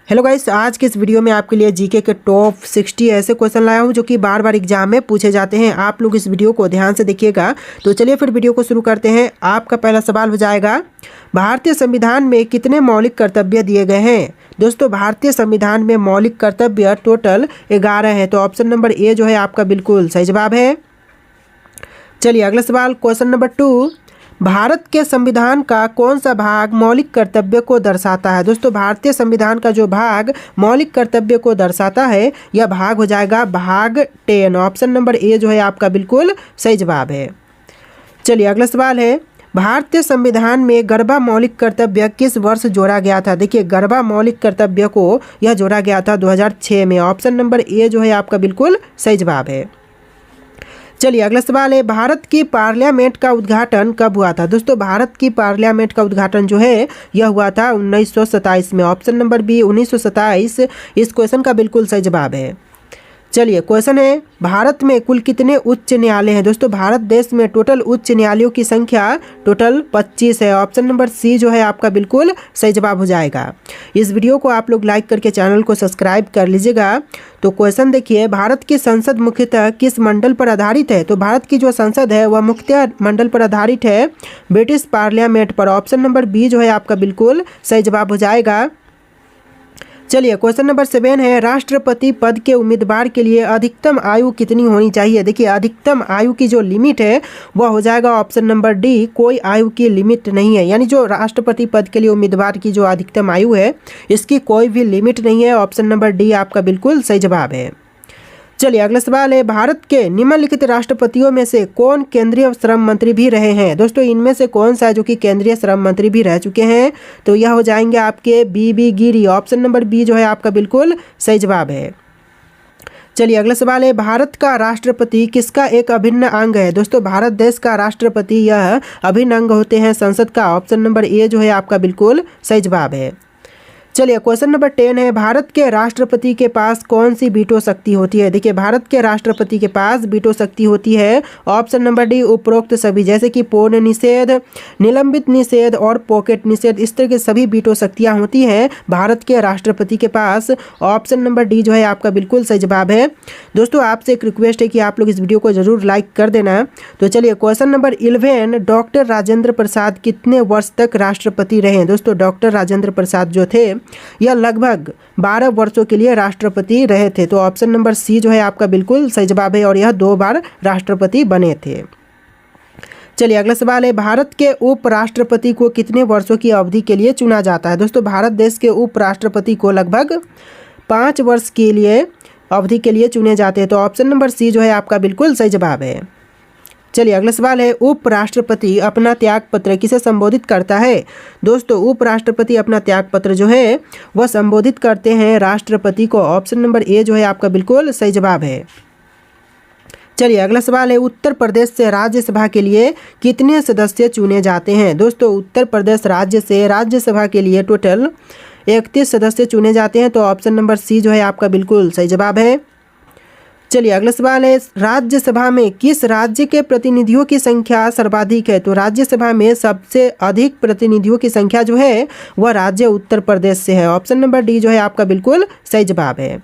Hello guys, आज के इस वीडियो में आपके लिए जीके के टॉप 60 ऐसे क्वेश्चन लाया हूं जो कि बार बार एग्जाम में पूछे जाते हैं। आप लोग इस वीडियो को ध्यान से देखिएगा। तो चलिए फिर वीडियो को शुरू करते हैं। आपका पहला सवाल हो जाएगा, भारतीय संविधान में कितने मौलिक कर्तव्य दिए गए हैं? दोस्तों, भारतीय संविधान में मौलिक कर्तव्य टोटल 11 है। तो ऑप्शन नंबर ए जो है आपका बिल्कुल सही जवाब है। चलिए अगला सवाल, क्वेश्चन नंबर 2, भारत के संविधान का कौन सा भाग मौलिक कर्तव्य को दर्शाता है? दोस्तों, भारतीय संविधान का जो भाग मौलिक कर्तव्य को दर्शाता है यह भाग हो जाएगा भाग 10। ऑप्शन नंबर ए जो है आपका बिल्कुल सही जवाब है। चलिए अगला सवाल है, भारतीय संविधान में गरबा मौलिक कर्तव्य किस वर्ष जोड़ा गया था? देखिए, गरबा मौलिक कर्तव्य को यह जोड़ा गया था 2006 में। ऑप्शन नंबर ए जो है आपका बिल्कुल सही जवाब है। चलिए अगला सवाल है, भारत की पार्लियामेंट का उद्घाटन कब हुआ था? दोस्तों, भारत की पार्लियामेंट का उद्घाटन जो है यह हुआ था 1927 में। ऑप्शन नंबर बी 1927 इस क्वेश्चन का बिल्कुल सही जवाब है। चलिए क्वेश्चन है, भारत में कुल कितने उच्च न्यायालय हैं? दोस्तों, भारत देश में टोटल उच्च न्यायालयों की संख्या टोटल 25 है। ऑप्शन नंबर सी जो है आपका बिल्कुल सही जवाब हो जाएगा। इस वीडियो को आप लोग लाइक करके चैनल को सब्सक्राइब कर लीजिएगा। तो क्वेश्चन देखिए, भारत की संसद मुख्यतः किस मंडल पर आधारित है? तो भारत की जो संसद है वह मुख्यतः मंडल पर आधारित है ब्रिटिश पार्लियामेंट पर। ऑप्शन नंबर बी जो है आपका बिल्कुल सही जवाब हो जाएगा। चलिए क्वेश्चन नंबर 7 है, राष्ट्रपति पद के उम्मीदवार के लिए अधिकतम आयु कितनी होनी चाहिए? देखिए, अधिकतम आयु की जो लिमिट है वह हो जाएगा ऑप्शन नंबर डी, कोई आयु की लिमिट नहीं है। यानी जो राष्ट्रपति पद के लिए उम्मीदवार की जो अधिकतम आयु है इसकी कोई भी लिमिट नहीं है। ऑप्शन नंबर डी आपका बिल्कुल सही जवाब है। चलिए अगला सवाल है, भारत के निम्नलिखित राष्ट्रपतियों में से कौन केंद्रीय श्रम मंत्री भी रहे हैं? दोस्तों, इनमें से कौन सा है जो कि केंद्रीय श्रम मंत्री भी रह चुके हैं? तो यह हो जाएंगे आपके बी गिरी। ऑप्शन नंबर बी जो है आपका बिल्कुल सही जवाब है। चलिए अगला सवाल है, भारत का राष्ट्रपति किसका एक अभिन्न अंग है? दोस्तों, भारत देश का राष्ट्रपति यह अभिन्न अंग होते हैं संसद का। ऑप्शन नंबर ए जो है आपका बिल्कुल सही जवाब है। चलिए क्वेश्चन नंबर 10 है, भारत के राष्ट्रपति के पास कौन सी वीटो शक्ति होती है? देखिए, भारत के राष्ट्रपति के पास वीटो शक्ति होती है ऑप्शन नंबर डी, उपरोक्त सभी, जैसे कि पूर्ण निषेध, निलंबित निषेध और पॉकेट निषेध। इस तरह के सभी वीटो शक्तियां होती हैं भारत के राष्ट्रपति के पास। ऑप्शन नंबर डी जो है आपका बिल्कुल सही जवाब है। दोस्तों, आपसे एक रिक्वेस्ट है कि आप लोग इस वीडियो को जरूर लाइक कर देना। तो चलिए question number 11, doctor Rajendra Prasad कितने वर्ष तक राष्ट्रपति रहे? दोस्तों, डॉक्टर राजेंद्र प्रसाद जो थे यह लगभग 12 वर्षों के लिए राष्ट्रपति रहे थे। तो ऑप्शन नंबर सी जो है आपका बिल्कुल सही जवाब है और यह 2 बार राष्ट्रपति बने थे। चलिए अगला सवाल है, भारत के उपराष्ट्रपति को कितने वर्षों की अवधि के लिए चुना जाता है? दोस्तों, भारत देश के उपराष्ट्रपति को लगभग 5 वर्ष के लिए अवधि के लिए चुने जाते हैं। तो ऑप्शन नंबर सी जो है आपका बिल्कुल सही जवाब है। चलिए अगला सवाल है, उपराष्ट्रपति अपना त्यागपत्र किसे संबोधित करता है? दोस्तों, उपराष्ट्रपति अपना त्यागपत्र जो है वह संबोधित करते हैं राष्ट्रपति को। ऑप्शन नंबर ए जो है आपका बिल्कुल सही जवाब है। चलिए अगला सवाल है, उत्तर प्रदेश से राज्यसभा के लिए कितने सदस्य चुने जाते हैं? दोस्तों, उत्तर प्रदेश राज्य से राज्यसभा के लिए टोटल 31 सदस्य चुने जाते हैं। तो ऑप्शन नंबर सी जो है आपका बिल्कुल सही जवाब है। चलिए अगला सवाल है, राज्यसभा में किस राज्य के प्रतिनिधियों की संख्या सर्वाधिक है? तो राज्यसभा में सबसे अधिक प्रतिनिधियों की संख्या जो है वह राज्य उत्तर प्रदेश से है। ऑप्शन नंबर डी जो है आपका बिल्कुल सही जवाब है।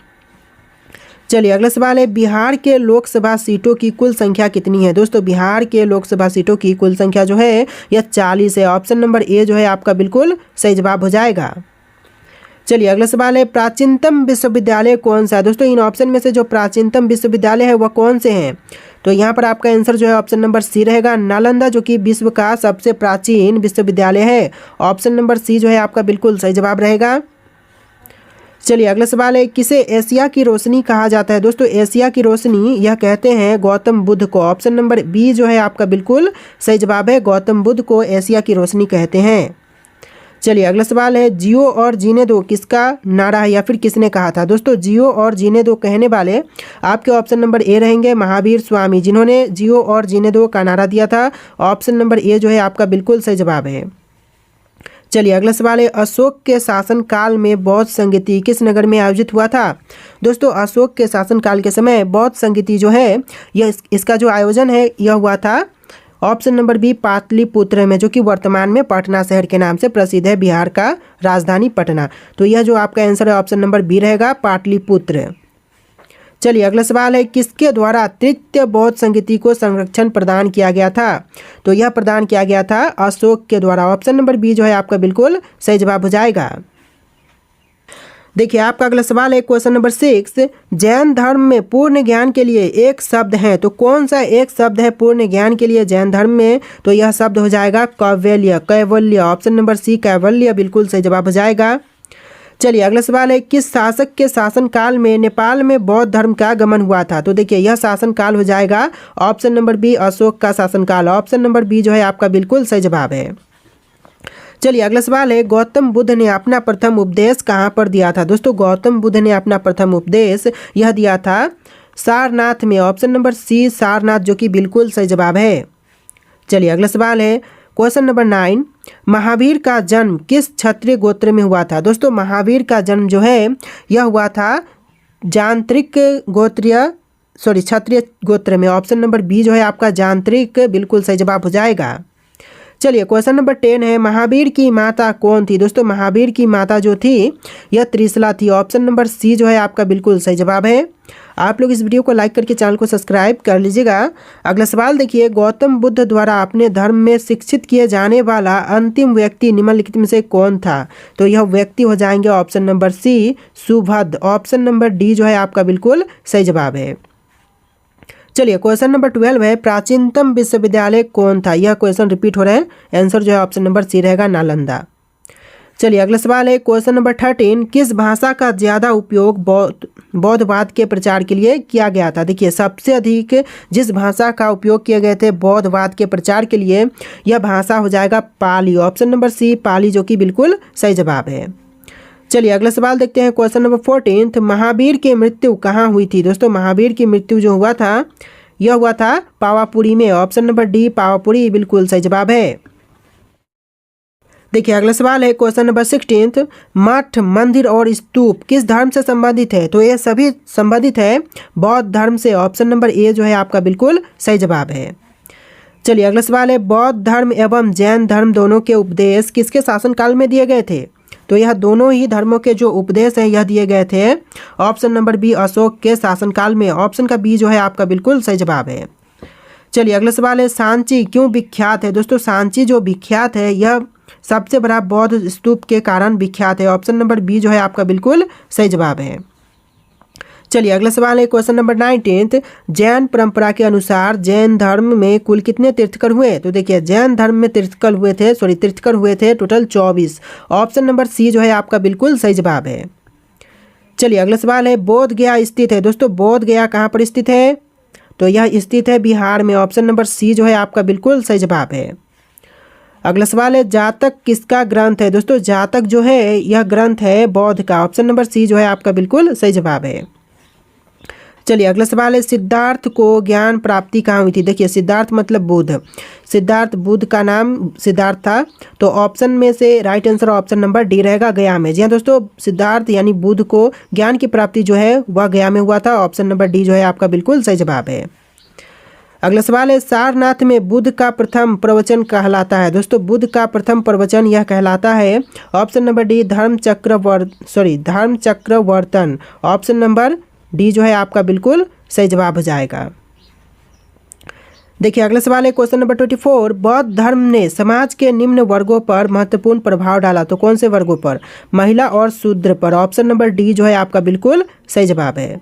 चलिए अगला सवाल है, बिहार के लोकसभा सीटों की कुल संख्या कितनी है? दोस्तों, बिहार के लोकसभा सीटों की कुल संख्या जो है यह 40 है। ऑप्शन नंबर ए जो है आपका बिल्कुल सही जवाब हो जाएगा। चलिए अगला सवाल है, प्राचीनतम विश्वविद्यालय कौन सा है? दोस्तों, इन ऑप्शन में से जो प्राचीनतम विश्वविद्यालय है वह कौन से हैं? तो यहाँ पर आपका आंसर जो है ऑप्शन नंबर सी रहेगा, नालंदा, जो कि विश्व का सबसे प्राचीन विश्वविद्यालय है। ऑप्शन नंबर सी जो है आपका बिल्कुल सही जवाब रहेगा। चलिए अगला सवाल है, किसे एशिया की रोशनी कहा जाता है? दोस्तों, एशिया की रोशनी यह कहते हैं गौतम बुद्ध को। ऑप्शन नंबर बी जो है आपका बिल्कुल सही जवाब है, गौतम बुद्ध को एशिया की रोशनी कहते हैं। चलिए अगला सवाल है, जियो और जीने दो किसका नारा है या फिर किसने कहा था? दोस्तों, जियो और जीने दो कहने वाले आपके ऑप्शन नंबर ए रहेंगे महावीर स्वामी, जिन्होंने जियो और जीने दो का नारा दिया था। ऑप्शन नंबर ए जो है आपका बिल्कुल सही जवाब है। चलिए अगला सवाल है, अशोक के शासनकाल में बौद्ध संगीति किस नगर में आयोजित हुआ था? दोस्तों, अशोक के शासनकाल के समय बौद्ध संगीति जो है यह इसका जो आयोजन है यह हुआ था ऑप्शन नंबर बी पाटलिपुत्र में, जो कि वर्तमान में पटना शहर के नाम से प्रसिद्ध है, बिहार का राजधानी पटना। तो यह जो आपका आंसर है ऑप्शन नंबर बी रहेगा, पाटलिपुत्र। चलिए अगला सवाल है, किसके द्वारा तृतीय बौद्ध संगीति को संरक्षण प्रदान किया गया था? तो यह प्रदान किया गया था अशोक के द्वारा। ऑप्शन नंबर बी जो है आपका बिल्कुल सही जवाब हो जाएगा। देखिए आपका अगला सवाल है क्वेश्चन नंबर 6, जैन धर्म में पूर्ण ज्ञान के लिए एक शब्द है, तो कौन सा एक शब्द है पूर्ण ज्ञान के लिए जैन धर्म में? तो यह शब्द हो जाएगा कैवल्य, कैवल्य। ऑप्शन नंबर सी कैवल्य बिल्कुल सही जवाब हो जाएगा। चलिए अगला सवाल है, किस शासक के शासनकाल में नेपाल में बौद्ध धर्म का आगमन हुआ था? तो देखिए यह शासनकाल हो जाएगा ऑप्शन नंबर बी अशोक का शासनकाल। ऑप्शन नंबर बी जो है आपका बिल्कुल सही जवाब है। चलिए अगला सवाल है, गौतम बुद्ध ने अपना प्रथम उपदेश कहाँ पर दिया था? दोस्तों गौतम बुद्ध ने अपना प्रथम उपदेश यह दिया था सारनाथ में। ऑप्शन नंबर सी सारनाथ, जो कि बिल्कुल सही जवाब है। चलिए अगला सवाल है क्वेश्चन नंबर 9, महावीर का जन्म किस क्षत्रिय गोत्र में हुआ था? दोस्तों महावीर का जन्म जो है यह हुआ था क्षत्रिय गोत्र में। ऑप्शन नंबर बी जो है आपका जांत्रिक बिल्कुल सही जवाब हो जाएगा। चलिए क्वेश्चन नंबर 10 है, महावीर की माता कौन थी? दोस्तों महावीर की माता जो थी यह त्रिशला थी। ऑप्शन नंबर सी जो है आपका बिल्कुल सही जवाब है। आप लोग इस वीडियो को लाइक करके चैनल को सब्सक्राइब कर लीजिएगा। अगला सवाल देखिए, गौतम बुद्ध द्वारा अपने धर्म में शिक्षित किए जाने वाला अंतिम व्यक्ति निम्नलिखित में से कौन था? तो यह व्यक्ति हो जाएंगे option number C Subhadra. Option number D जो है आपका बिल्कुल सही जवाब है। चलिए क्वेश्चन नंबर 12 है, प्राचीनतम विश्वविद्यालय कौन था? यह क्वेश्चन रिपीट हो रहा है, आंसर जो है ऑप्शन नंबर सी रहेगा, नालंदा। चलिए अगला सवाल है क्वेश्चन नंबर 13, किस भाषा का ज़्यादा उपयोग बौद्धवाद के प्रचार के लिए किया गया था? देखिए सबसे अधिक जिस भाषा का उपयोग किए गए थे बौद्धवाद के प्रचार के लिए, यह भाषा हो जाएगा पाली। ऑप्शन नंबर सी पाली, जो कि बिल्कुल सही जवाब है। चलिए अगला सवाल देखते हैं क्वेश्चन नंबर 14, महावीर की मृत्यु कहाँ हुई थी? दोस्तों महावीर की मृत्यु जो हुआ था यह हुआ था पावापुरी में। ऑप्शन नंबर डी पावापुरी बिल्कुल सही जवाब है। देखिए अगला सवाल है क्वेश्चन नंबर 16, मठ मंदिर और स्तूप किस धर्म से संबंधित है? तो ये सभी संबंधित है बौद्ध धर्म से। ऑप्शन नंबर ए जो है आपका बिल्कुल सही जवाब है। चलिए अगला सवाल है, बौद्ध धर्म एवं जैन धर्म दोनों के उपदेश किसके शासनकाल में दिए गए थे? तो यह दोनों ही धर्मों के जो उपदेश हैं यह दिए गए थे ऑप्शन नंबर बी अशोक के शासनकाल में। ऑप्शन का बी जो है आपका बिल्कुल सही जवाब है। चलिए अगला सवाल है, सांची क्यों विख्यात है? दोस्तों सांची जो विख्यात है यह सबसे बड़ा बौद्ध स्तूप के कारण विख्यात है। ऑप्शन नंबर बी जो है आपका बिल्कुल सही जवाब है। चलिए अगला सवाल है क्वेश्चन नंबर 19, जैन परंपरा के अनुसार जैन धर्म में कुल कितने तीर्थकर हुए? तो देखिए जैन धर्म में तीर्थकर हुए थे टोटल 24। ऑप्शन नंबर सी जो है आपका बिल्कुल सही जवाब है। चलिए अगला सवाल है, बोध गया स्थित है? दोस्तों बोध गया कहाँ पर स्थित है? तो यह स्थित है बिहार में। ऑप्शन नंबर सी जो है आपका बिल्कुल सही जवाब है। अगला सवाल है, जातक किसका ग्रंथ है? दोस्तों जातक जो है यह ग्रंथ है बौद्ध का। ऑप्शन नंबर सी जो है आपका बिल्कुल सही जवाब है। चलिए अगला सवाल है, सिद्धार्थ को ज्ञान प्राप्ति कहाँ हुई थी? देखिए सिद्धार्थ मतलब बुद्ध, सिद्धार्थ बुद्ध का नाम सिद्धार्थ था। तो ऑप्शन में से right answer option number D रहेगा, गया में। जी हाँ दोस्तों, सिद्धार्थ यानी बुद्ध को ज्ञान की प्राप्ति जो है वह गया में हुआ था। ऑप्शन नंबर डी जो है आपका बिल्कुल सही जवाब है। अगला सवाल है, सारनाथ में बुद्ध का प्रथम प्रवचन कहलाता है? दोस्तों बुद्ध का प्रथम प्रवचन यह कहलाता है ऑप्शन नंबर डी धर्मचक्रवर्तन। ऑप्शन नंबर डी जो है आपका बिल्कुल सही जवाब हो जाएगा। देखिए अगला सवाल है क्वेश्चन नंबर 24, बौद्ध धर्म ने समाज के निम्न वर्गों पर महत्वपूर्ण प्रभाव डाला। तो कौन से वर्गों पर? महिला और शूद्र पर। ऑप्शन नंबर डी जो है आपका बिल्कुल सही जवाब है।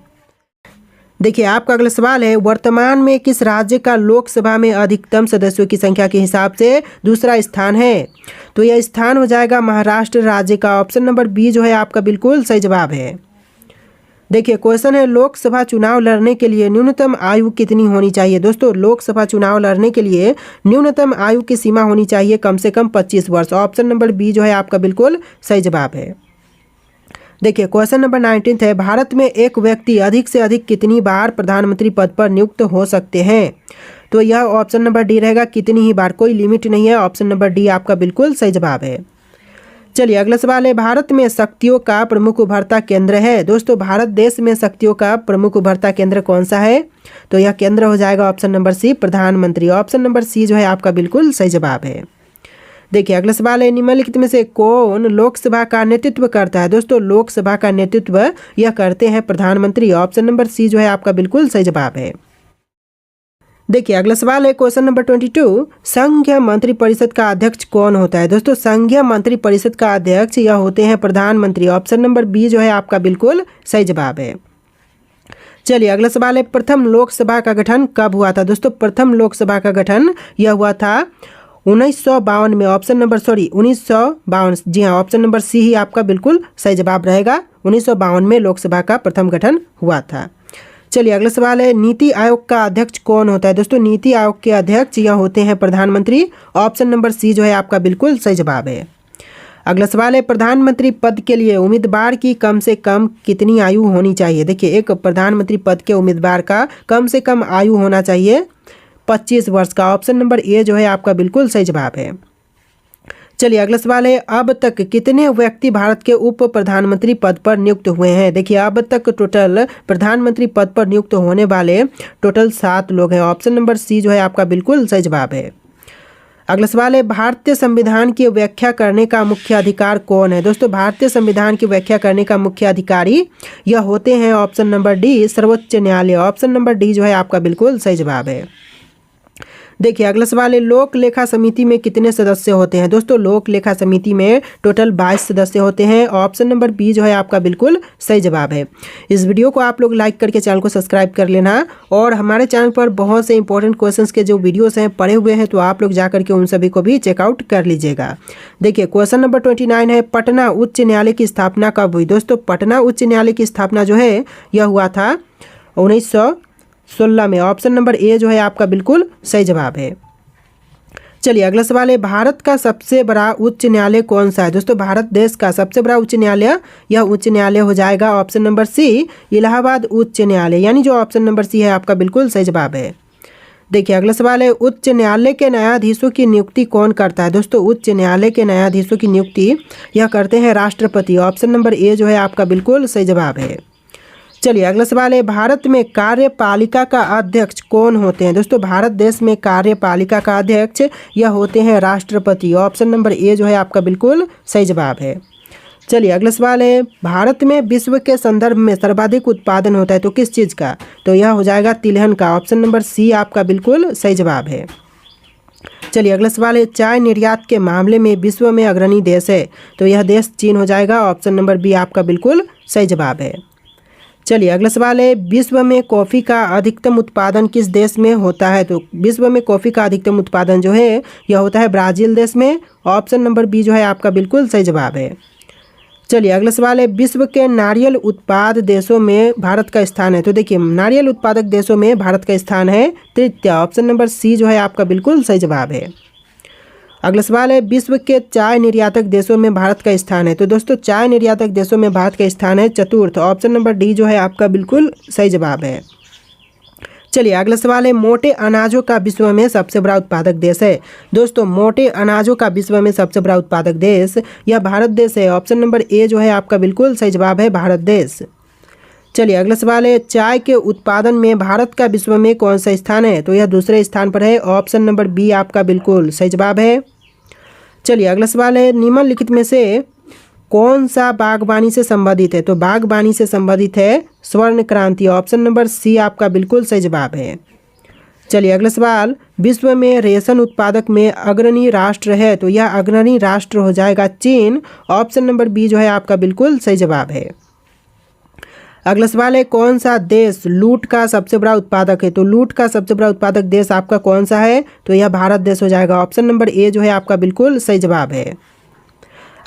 देखिए आपका अगला सवाल है, वर्तमान में किस राज्य का लोकसभा में अधिकतम सदस्यों की संख्या के हिसाब से दूसरा स्थान है? तो यह स्थान हो जाएगा महाराष्ट्र राज्य का। ऑप्शन नंबर बी जो है आपका बिल्कुल सही जवाब है। देखिए क्वेश्चन है, लोकसभा चुनाव लड़ने के लिए न्यूनतम आयु कितनी होनी चाहिए? दोस्तों लोकसभा चुनाव लड़ने के लिए न्यूनतम आयु की सीमा होनी चाहिए कम से कम 25 वर्ष। ऑप्शन नंबर बी जो है आपका बिल्कुल सही जवाब है। देखिए क्वेश्चन नंबर 19 है, भारत में एक व्यक्ति अधिक से अधिक कितनी बार प्रधानमंत्री पद पर नियुक्त हो सकते हैं? तो यह ऑप्शन नंबर डी रहेगा, कितनी ही बार, कोई लिमिट नहीं है। ऑप्शन नंबर डी आपका बिल्कुल सही जवाब है। चलिए अगला सवाल है, भारत में शक्तियों का प्रमुख उभरता केंद्र है। दोस्तों भारत देश में शक्तियों का प्रमुख उभरता केंद्र कौन सा है? तो यह केंद्र हो जाएगा ऑप्शन नंबर सी, प्रधानमंत्री। ऑप्शन नंबर सी जो है आपका बिल्कुल सही जवाब है। देखिए अगला सवाल है, निम्नलिखित में से कौन लोकसभा का नेतृत्व करता है? दोस्तों लोकसभा का नेतृत्व यह करते हैं प्रधानमंत्री। ऑप्शन नंबर सी जो है आपका बिल्कुल सही जवाब है। देखिए अगला सवाल है, क्वेश्चन नंबर 22, संघ मंत्री परिषद का अध्यक्ष कौन होता है? दोस्तों संघीय मंत्री परिषद का अध्यक्ष यह होते हैं प्रधानमंत्री। ऑप्शन नंबर बी जो है आपका बिल्कुल सही जवाब है। चलिए अगला सवाल है, प्रथम लोकसभा का गठन कब हुआ था? दोस्तों प्रथम लोकसभा का गठन यह हुआ था 1952 में। ऑप्शन नंबर 1952, जी हाँ, ऑप्शन नंबर सी ही आपका बिल्कुल सही जवाब रहेगा। 1952 में लोकसभा का प्रथम गठन हुआ था। चलिए अगला सवाल है, नीति आयोग का अध्यक्ष कौन होता है? दोस्तों नीति आयोग के अध्यक्ष यह होते हैं प्रधानमंत्री। ऑप्शन नंबर सी जो है आपका बिल्कुल सही जवाब है। अगला सवाल है, प्रधानमंत्री पद के लिए उम्मीदवार की कम से कम कितनी आयु होनी चाहिए? देखिए एक प्रधानमंत्री पद के उम्मीदवार का कम से कम आयु होना चाहिए 25 वर्ष का। ऑप्शन नंबर ए जो है आपका बिल्कुल सही जवाब है। चलिए अगला सवाल है, अब तक कितने व्यक्ति भारत के उप प्रधानमंत्री पद पर नियुक्त हुए हैं? देखिए अब तक टोटल प्रधानमंत्री पद पर नियुक्त होने वाले टोटल 7 लोग हैं। ऑप्शन नंबर सी जो है आपका बिल्कुल सही जवाब है। अगला सवाल है, भारतीय संविधान की व्याख्या करने का मुख्य अधिकार कौन है? दोस्तों भारतीय संविधान की व्याख्या करने का मुख्य अधिकारी यह होते हैं ऑप्शन नंबर डी, सर्वोच्च न्यायालय। ऑप्शन नंबर डी जो है आपका बिल्कुल सही जवाब है। देखिए अगला सवाल है, लोक लेखा समिति में कितने सदस्य होते हैं? दोस्तों लोक लेखा समिति में टोटल 22 सदस्य होते हैं। ऑप्शन नंबर बी जो है आपका बिल्कुल सही जवाब है। इस वीडियो को आप लोग लाइक करके चैनल को सब्सक्राइब कर लेना, और हमारे चैनल पर बहुत से इंपॉर्टेंट क्वेश्चंस के जो वीडियोस हैं पड़े हुए हैं, तो आप लोग जा करके उन सभी को भी चेकआउट कर लीजिएगा। देखिए क्वेश्चन नंबर 29 है, पटना उच्च न्यायालय की स्थापना कब हुई? दोस्तों पटना उच्च न्यायालय की स्थापना जो है यह हुआ था 1916 में। ऑप्शन नंबर ए जो है आपका बिल्कुल सही जवाब है। चलिए अगला सवाल है, भारत का सबसे बड़ा उच्च न्यायालय कौन सा है? दोस्तों भारत देश का सबसे बड़ा उच्च न्यायालय यह उच्च न्यायालय हो जाएगा ऑप्शन नंबर सी, इलाहाबाद उच्च न्यायालय, यानी जो ऑप्शन नंबर सी है आपका बिल्कुल सही जवाब है। देखिए अगला सवाल है, उच्च न्यायालय के न्यायाधीशों की नियुक्ति कौन करता है? दोस्तों उच्च न्यायालय के न्यायाधीशों की नियुक्ति यह करते हैं राष्ट्रपति। ऑप्शन नंबर ए जो है आपका बिल्कुल सही जवाब है। चलिए अगला सवाल है, भारत में कार्यपालिका का अध्यक्ष कौन होते हैं? दोस्तों भारत देश में कार्यपालिका का अध्यक्ष यह होते हैं राष्ट्रपति। ऑप्शन नंबर ए जो है आपका बिल्कुल सही जवाब है। चलिए अगला सवाल है, भारत में विश्व के संदर्भ में सर्वाधिक उत्पादन होता है तो किस चीज़ का? तो यह हो जाएगा तिलहन का। ऑप्शन नंबर सी आपका बिल्कुल सही जवाब है। चलिए अगला सवाल है, चाय निर्यात के मामले में विश्व में अग्रणी देश है तो यह देश चीन हो जाएगा। ऑप्शन नंबर बी आपका बिल्कुल सही जवाब है। चलिए अगला सवाल है, विश्व में कॉफ़ी का अधिकतम उत्पादन किस देश में होता है? तो विश्व में कॉफ़ी का अधिकतम उत्पादन जो है यह होता है ब्राज़ील देश में। ऑप्शन नंबर बी जो है आपका बिल्कुल सही जवाब है। चलिए अगला सवाल है, विश्व के नारियल उत्पाद देशों में भारत का स्थान है? तो देखिए नारियल उत्पादक देशों में भारत का स्थान है तृतीय। ऑप्शन नंबर सी जो है आपका बिल्कुल सही जवाब है। अगला सवाल है, विश्व के चाय निर्यातक देशों में भारत का स्थान है? तो दोस्तों चाय निर्यातक देशों में भारत का स्थान है चतुर्थ। ऑप्शन नंबर डी जो है आपका बिल्कुल सही जवाब है। चलिए अगला सवाल है, मोटे अनाजों का विश्व में सबसे बड़ा उत्पादक देश है? दोस्तों मोटे अनाजों का विश्व में सबसे बड़ा उत्पादक देश यह भारत देश है। ऑप्शन नंबर ए जो है आपका बिल्कुल सही जवाब है, भारत देश। चलिए अगला सवाल है, चाय के उत्पादन में भारत का विश्व में कौन सा स्थान है? तो यह दूसरे स्थान पर है। ऑप्शन नंबर बी आपका बिल्कुल सही जवाब है। चलिए अगला सवाल है, निम्नलिखित में से कौन सा बागवानी से संबंधित है? तो बागवानी से संबंधित है स्वर्ण क्रांति। ऑप्शन नंबर सी आपका बिल्कुल सही जवाब है। चलिए अगला सवाल, विश्व में रेशम उत्पादक में अग्रणी राष्ट्र है तो यह अग्रणी राष्ट्र हो जाएगा चीन। ऑप्शन नंबर बी जो है आपका बिल्कुल सही जवाब है। अगला सवाल है, कौन सा देश लूट का सबसे बड़ा उत्पादक है? तो लूट का सबसे बड़ा उत्पादक देश आपका कौन सा है? तो यह भारत देश हो जाएगा। ऑप्शन नंबर ए जो है आपका बिल्कुल सही जवाब है।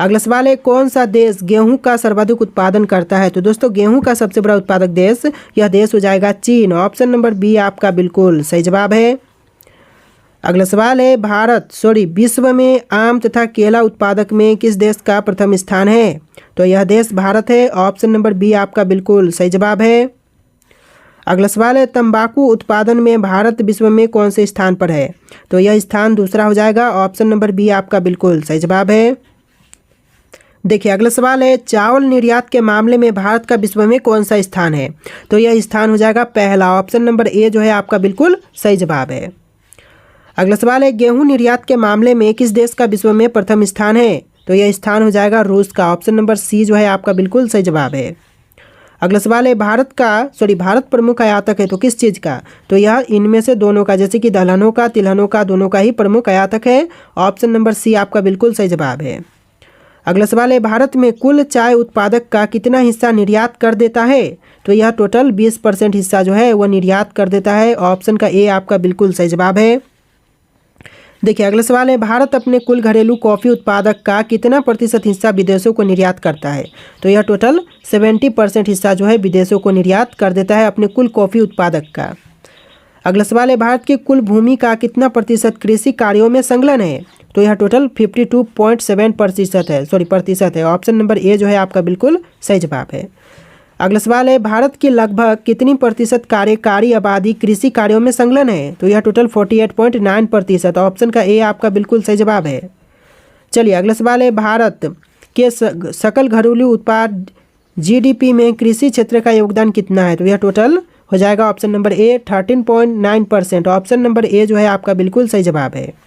अगला सवाल है, कौन सा देश गेहूं का सर्वाधिक उत्पादन करता है? तो दोस्तों गेहूं का सबसे बड़ा उत्पादक देश यह देश हो जाएगा चीन। ऑप्शन नंबर बी आपका बिल्कुल सही जवाब है। अगला सवाल है, विश्व में आम तथा केला उत्पादक में किस देश का प्रथम स्थान है? तो यह देश भारत है। ऑप्शन नंबर बी आपका बिल्कुल सही जवाब है। अगला सवाल है, तंबाकू उत्पादन में भारत विश्व में कौन से स्थान पर है? तो यह स्थान दूसरा हो जाएगा। ऑप्शन नंबर बी आपका बिल्कुल सही जवाब है। देखिए अगला सवाल है, चावल निर्यात के मामले में भारत का विश्व में कौन सा स्थान है? तो यह स्थान हो जाएगा पहला, ऑप्शन नंबर ए जो है आपका बिल्कुल सही जवाब है। अगला सवाल है, गेहूं निर्यात के मामले में किस देश का विश्व में प्रथम स्थान है? तो यह स्थान हो जाएगा रूस का, ऑप्शन नंबर सी जो है आपका बिल्कुल सही जवाब है। अगला सवाल है, भारत प्रमुख आयातक है तो किस चीज़ का? तो यह इनमें से दोनों का, जैसे कि दलहनों का, तिलहनों का, दोनों का ही प्रमुख आयातक है, ऑप्शन नंबर सी आपका बिल्कुल सही जवाब है। अगला सवाल है, भारत में कुल चाय उत्पादक का कितना हिस्सा निर्यात कर देता है? तो यह टोटल 20% हिस्सा जो है वह निर्यात कर देता है, ऑप्शन का ए आपका बिल्कुल सही जवाब है। देखिए अगला सवाल है, भारत अपने कुल घरेलू कॉफ़ी उत्पादक का कितना प्रतिशत हिस्सा विदेशों को निर्यात करता है? तो यह टोटल 70% हिस्सा जो है विदेशों को निर्यात कर देता है अपने कुल कॉफ़ी उत्पादक का। अगला सवाल है, भारत की कुल भूमि का कितना प्रतिशत कृषि कार्यों में संलग्न है? तो यह टोटल 52.7% प्रतिशत है, ऑप्शन नंबर ए जो है आपका बिल्कुल सही जवाब है। अगला सवाल है, भारत की लगभग कितनी प्रतिशत कार्यकारी आबादी कृषि कार्यों में संलग्न है? तो यह टोटल 48.9%, ऑप्शन का ए आपका बिल्कुल सही जवाब है। चलिए अगला सवाल है, भारत के सकल घरेलू उत्पाद जीडीपी में कृषि क्षेत्र का योगदान कितना है? तो यह टोटल हो जाएगा option number A 13.9%, option number A जो है आपका बिल्कुल सही जवाब है।